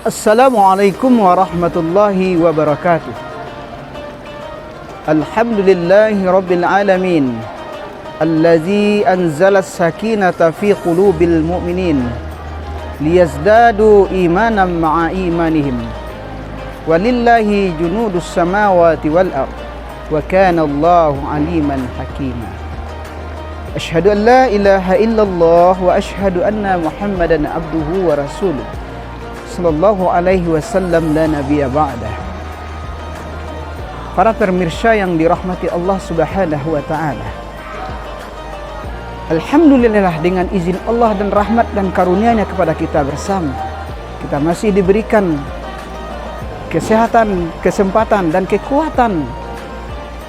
Assalamualaikum warahmatullahi wabarakatuh. Alhamdulillahi rabbil alamin, allazi anzala as-sakinata fi qulubil mu'minin liyazdadu imanan ma'a imanihim. Walillahi junudus samawati wal ard wa kana Allahu aliman hakima. Asyhadu an la ilaha illallah wa asyhadu anna Muhammadan abduhu wa rasuluh sallallahu alaihi wasallam la nabiyya ba'dah. Para pemirsa yang dirahmati Allah Subhanahu wa taala. Alhamdulillah, dengan izin Allah dan rahmat dan karunia-Nya kepada kita bersama, kita masih diberikan kesehatan, kesempatan dan kekuatan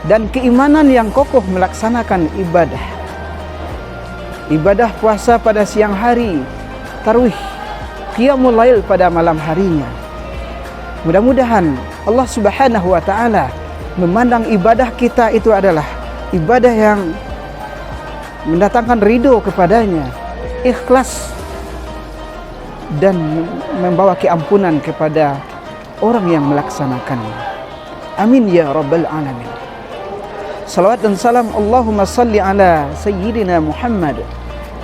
dan keimanan yang kokoh melaksanakan ibadah. Ibadah puasa pada siang hari, tarawih, qiyamul lail pada malam harinya. Mudah-mudahan Allah Subhanahu wa taala memandang ibadah kita itu adalah ibadah yang mendatangkan ridho kepadanya, ikhlas, dan membawa keampunan kepada orang yang melaksanakannya. Amin ya rabbal alamin. Salawat dan salam Allahumma salli ala Sayyidina Muhammad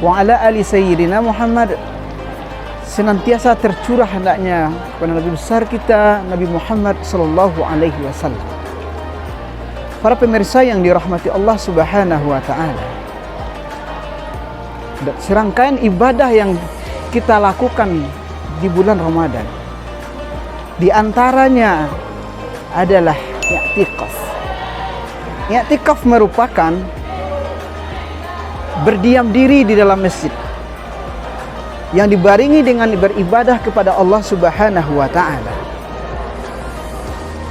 wa ala ali Sayyidina Muhammad senantiasa tercurah hendaknya kepada Nabi besar kita, Nabi Muhammad sallallahu alaihi wasallam. Para pemirsa yang dirahmati Allah Subhanahu wa taala, serangkaian ibadah yang kita lakukan di bulan Ramadan, di antaranya adalah i'tikaf. I'tikaf merupakan berdiam diri di dalam masjid yang dibarengi dengan beribadah kepada Allah Subhanahu wa taala.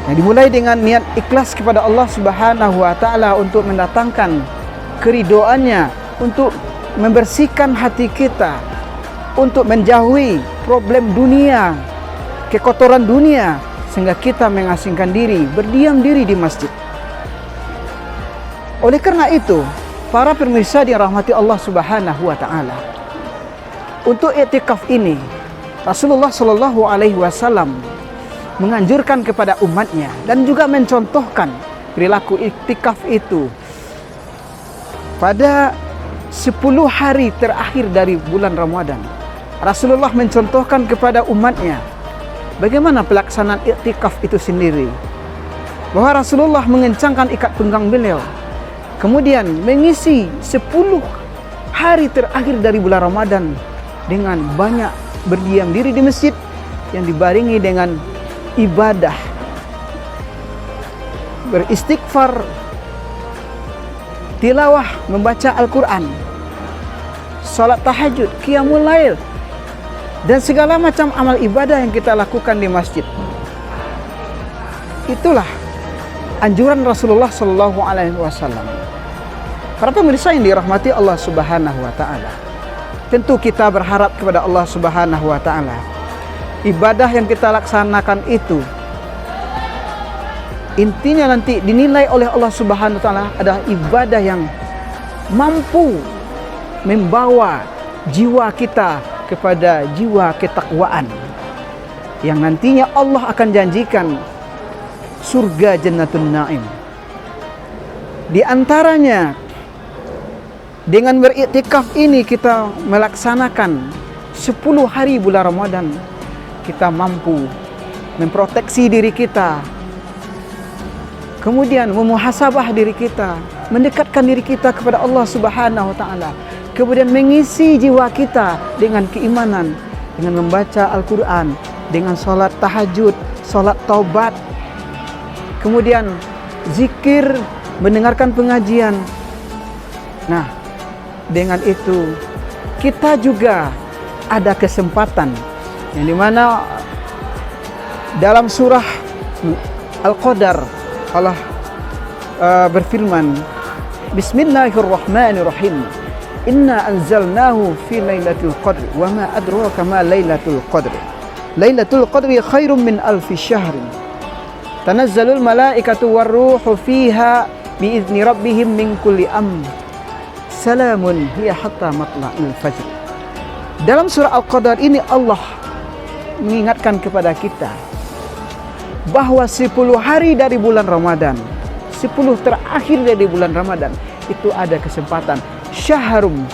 Yang dimulai dengan niat ikhlas kepada Allah Subhanahu wa taala untuk mendatangkan keridhoannya, untuk membersihkan hati kita, untuk menjauhi problem dunia, kekotoran dunia, sehingga kita mengasingkan diri, berdiam diri di masjid. Oleh karena itu, para pemirsa dirahmati Allah Subhanahu wa taala, untuk i'tikaf ini Rasulullah sallallahu alaihi wasallam menganjurkan kepada umatnya dan juga mencontohkan perilaku i'tikaf itu pada 10 hari terakhir dari bulan Ramadan. Rasulullah mencontohkan kepada umatnya bagaimana pelaksanaan i'tikaf itu sendiri, bahwa Rasulullah mengencangkan ikat pinggang beliau, kemudian mengisi 10 hari terakhir dari bulan Ramadan dengan banyak berdiam diri di masjid yang dibarengi dengan ibadah, beristighfar, tilawah, membaca Al-Quran, salat tahajud, qiyamul lail, dan segala macam amal ibadah yang kita lakukan di masjid. Itulah anjuran Rasulullah sallallahu alaihi wasallam. Para pemirsa yang dirahmati Allah Subhanahu wa taala, tentu kita berharap kepada Allah Subhanahu wa taala ibadah yang kita laksanakan itu intinya nanti dinilai oleh Allah Subhanahu wa taala adalah ibadah yang mampu membawa jiwa kita kepada jiwa ketakwaan, yang nantinya Allah akan janjikan surga Jannatun Naim. Di antaranya dengan beriktikaf ini kita melaksanakan 10 hari bulan Ramadan, kita mampu memproteksi diri kita, kemudian memuhasabah diri kita, mendekatkan diri kita kepada Allah Subhanahu wa taala, kemudian mengisi jiwa kita dengan keimanan, dengan membaca Al-Quran, dengan salat tahajud, salat taubat, kemudian zikir, mendengarkan pengajian. Nah, dengan itu kita juga ada kesempatan yang dimana dalam surah Al-Qadar Allah berfirman, Bismillahirrahmanirrahim, Inna anzalnahu fi lailatul qadr wa ma adraka ma lailatul qadr. Lailatul qadri khairum min alfi syahrin. Tanazzalul malaikatu warruhu fiha biizni rabbihim min kulli amr. Salamun hiya hatta matla'il fajr. Dalam surah Al-Qadar ini Allah mengingatkan kepada kita bahwa 10 hari dari bulan Ramadan, 10 terakhir dari bulan Ramadan itu ada kesempatan syaharum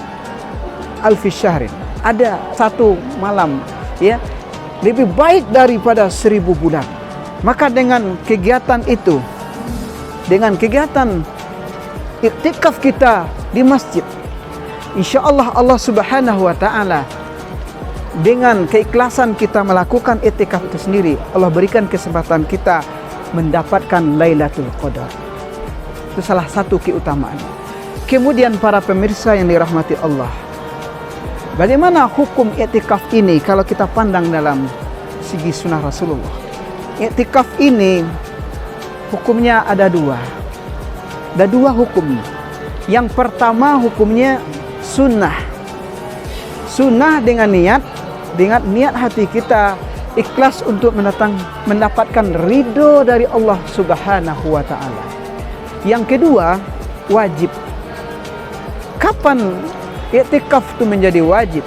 alfi syahrin, ada satu malam ya lebih baik daripada 1000 bulan. Maka dengan kegiatan itu, dengan kegiatan iktikaf kita di masjid, insyaallah Allah Subhanahu wa taala dengan keikhlasan kita melakukan iktikaf itu sendiri, Allah berikan kesempatan kita mendapatkan Lailatul Qadar. Itu salah satu keutamaan. Kemudian para pemirsa yang dirahmati Allah, bagaimana hukum iktikaf ini kalau kita pandang dalam segi sunnah Rasulullah? Iktikaf ini hukumnya ada dua. Ada dua hukum. Yang pertama hukumnya sunnah. Sunnah dengan niat hati kita ikhlas untuk mendapatkan ridho dari Allah Subhanahu wa taala. Yang kedua wajib. Kapan iktikaf itu menjadi wajib?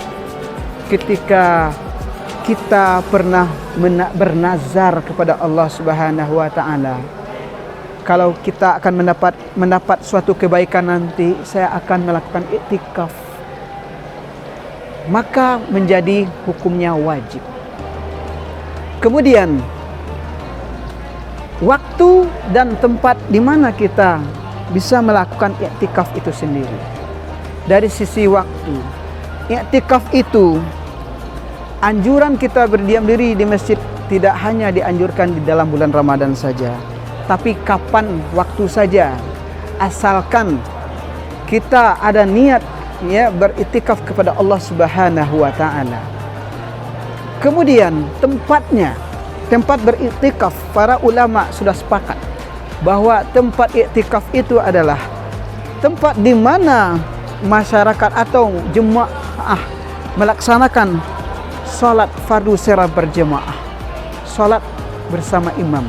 Ketika kita pernah bernazar kepada Allah Subhanahu wa taala, kalau kita akan mendapat suatu kebaikan nanti, saya akan melakukan iktikaf, maka menjadi hukumnya wajib. Kemudian waktu dan tempat di mana kita bisa melakukan iktikaf itu sendiri. Dari sisi waktu, iktikaf itu anjuran kita berdiam diri di masjid tidak hanya dianjurkan di dalam bulan Ramadan saja, tapi kapan waktu saja, asalkan kita ada niat ya beriktikaf kepada Allah Subhanahu wa taala. Kemudian tempat beriktikaf, para ulama sudah sepakat bahwa tempat iktikaf itu adalah tempat di mana masyarakat atau jemaah melaksanakan salat fardu secara berjemaah, salat bersama imam.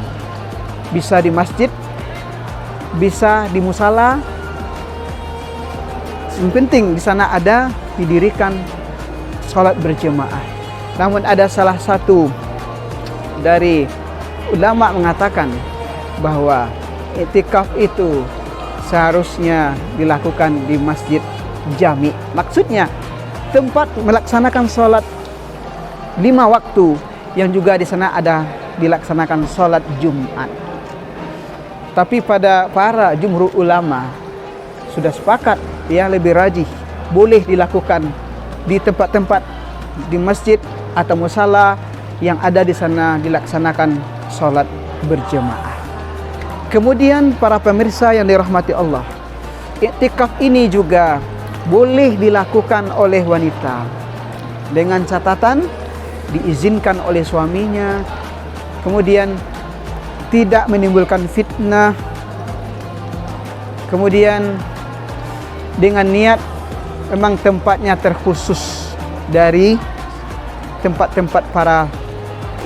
Bisa di masjid, bisa di musala. Yang penting di sana ada didirikan salat berjemaah. Namun ada salah satu dari ulama mengatakan bahwa iktikaf itu seharusnya dilakukan di masjid jami. Maksudnya tempat melaksanakan salat 5 waktu yang juga di sana ada dilaksanakan salat Jumat. Tapi pada para jumhur ulama sudah sepakat ya lebih rajih boleh dilakukan di tempat-tempat di masjid atau musala yang ada di sana dilaksanakan salat berjemaah. Kemudian para pemirsa yang dirahmati Allah, iktikaf ini juga boleh dilakukan oleh wanita dengan catatan diizinkan oleh suaminya, kemudian tidak menimbulkan fitnah, kemudian dengan niat memang tempatnya terkhusus dari tempat-tempat para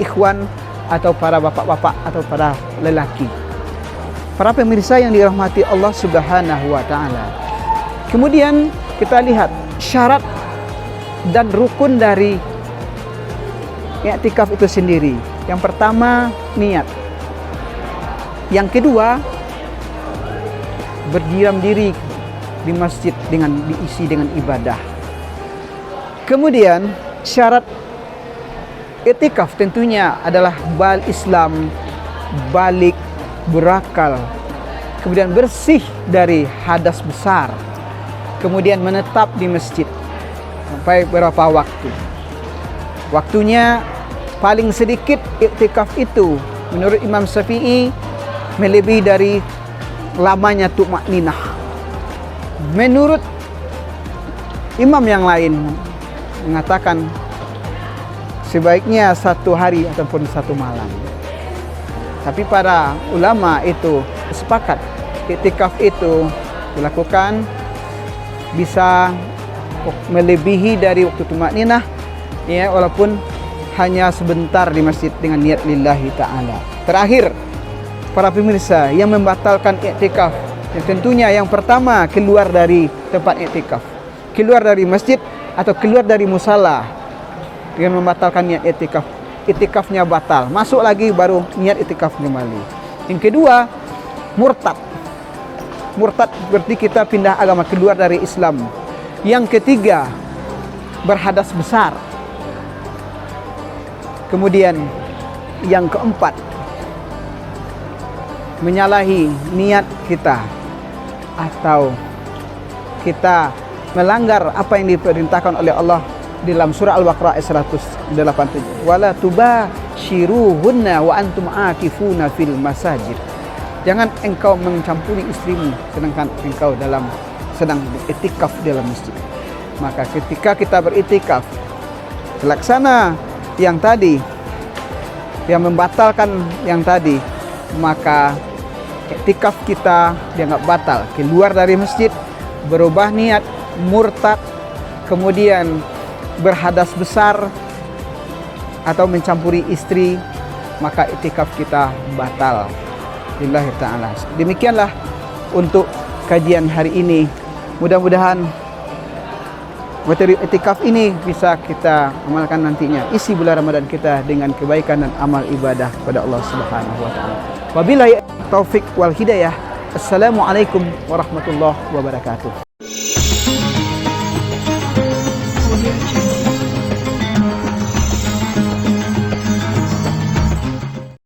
ikhwan atau para bapak-bapak atau para lelaki. Para pemirsa yang dirahmati Allah Subhanahu wa taala. Kemudian kita lihat syarat dan rukun dari iktikaf itu sendiri. Yang pertama niat. Yang kedua berdiam diri di masjid dengan diisi dengan ibadah. Kemudian syarat iktikaf tentunya adalah Islam, balik, berakal, kemudian bersih dari hadas besar, kemudian menetap di masjid sampai berapa waktu. Waktunya paling sedikit iktikaf itu menurut Imam Syafi'i melebihi dari lamanya tumakninah. Menurut imam yang lain mengatakan sebaiknya 1 hari ataupun 1 malam. Tapi para ulama itu sepakat iktikaf itu dilakukan bisa melebihi dari waktu tumakninah ya, walaupun hanya sebentar di masjid dengan niat lillahi ta'ala. Terakhir, para pemirsa yang membatalkan iktikaf, yang tentunya yang pertama keluar dari tempat iktikaf, keluar dari masjid atau keluar dari musala dengan membatalkan niat iktikaf. itikafnya batal. Masuk lagi baru niat itikaf kembali. Yang kedua, murtad. Murtad berarti kita pindah agama, keluar dari Islam. Yang ketiga, berhadas besar. Kemudian yang keempat, menyalahi niat kita atau kita melanggar apa yang diperintahkan oleh Allah dalam surah Al-Baqarah ayat 187. Wala tubashiruhunna wa antum akifuna fil masajid. Jangan engkau mencampuri istrimu sedangkan engkau sedang beriktikaf dalam masjid. Maka ketika kita beriktikaf, terlaksana yang tadi, yang membatalkan yang tadi, maka iktikaf kita dianggap batal, keluar dari masjid, berubah niat, murtad, kemudian berhadas besar atau mencampuri istri, maka iktikaf kita batal. Lillahi ta'ala. Demikianlah untuk kajian hari ini. Mudah-mudahan materi iktikaf ini bisa kita amalkan nantinya, isi bulan Ramadan kita dengan kebaikan dan amal ibadah kepada Allah Subhanahu wa taala. Wabillahi taufik wal hidayah. Assalamualaikum warahmatullahi wabarakatuh.